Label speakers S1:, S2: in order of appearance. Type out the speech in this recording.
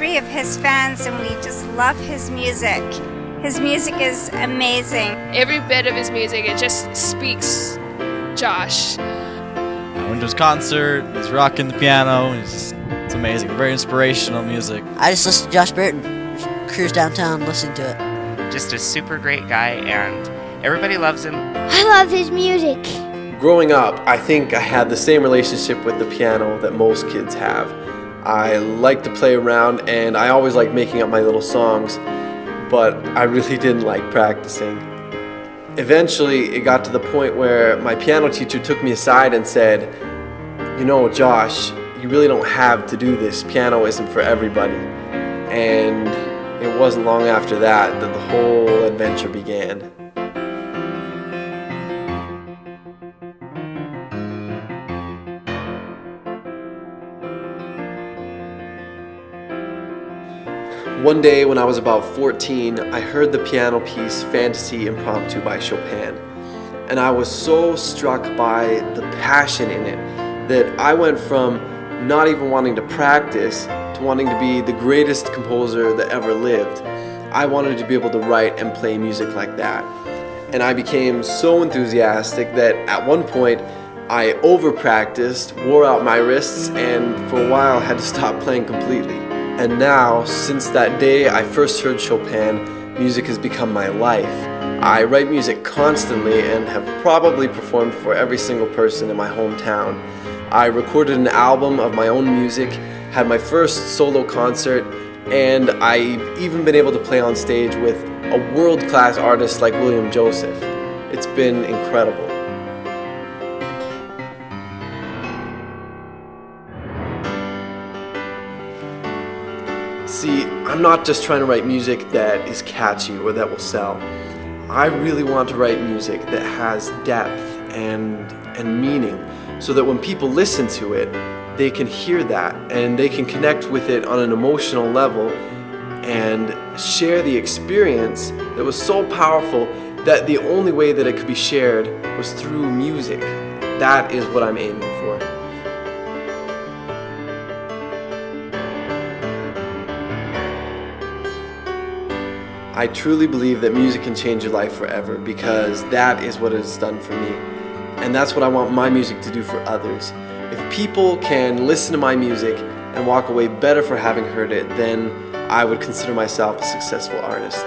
S1: 3 of his fans, and we just love his music. His music is amazing.
S2: Every bit of his music, it just speaks Josh.
S3: I went to his concert, he's rocking the piano, it's amazing, very inspirational music.
S4: I just listen to Josh Burton, cruise downtown listening to it.
S5: Just a super great guy, and everybody loves him.
S6: I love his music.
S7: Growing up, I think I had the same relationship with the piano that most kids have. I liked to play around, and I always liked making up my little songs, but I really didn't like practicing. Eventually, it got to the point where my piano teacher took me aside and said, "You know, Josh, you really don't have to do this. Piano isn't for everybody." And it wasn't long after that that the whole adventure began. One day when I was about 14, I heard the piano piece Fantasy Impromptu by Chopin, and I was so struck by the passion in it that I went from not even wanting to practice to wanting to be the greatest composer that ever lived. I wanted to be able to write and play music like that, and I became so enthusiastic that at one point I over-practiced, wore out my wrists, and for a while had to stop playing completely. And now, since that day I first heard Chopin, music has become my life. I write music constantly and have probably performed for every single person in my hometown. I recorded an album of my own music, had my first solo concert, and I've even been able to play on stage with a world-class artist like William Joseph. It's been incredible. See, I'm not just trying to write music that is catchy or that will sell. I really want to write music that has depth and meaning, so that when people listen to it, they can hear that and they can connect with it on an emotional level and share the experience that was so powerful that the only way that it could be shared was through music. That is what I'm aiming for. I truly believe that music can change your life forever, because that is what it has done for me. And that's what I want my music to do for others. If people can listen to my music and walk away better for having heard it, then I would consider myself a successful artist.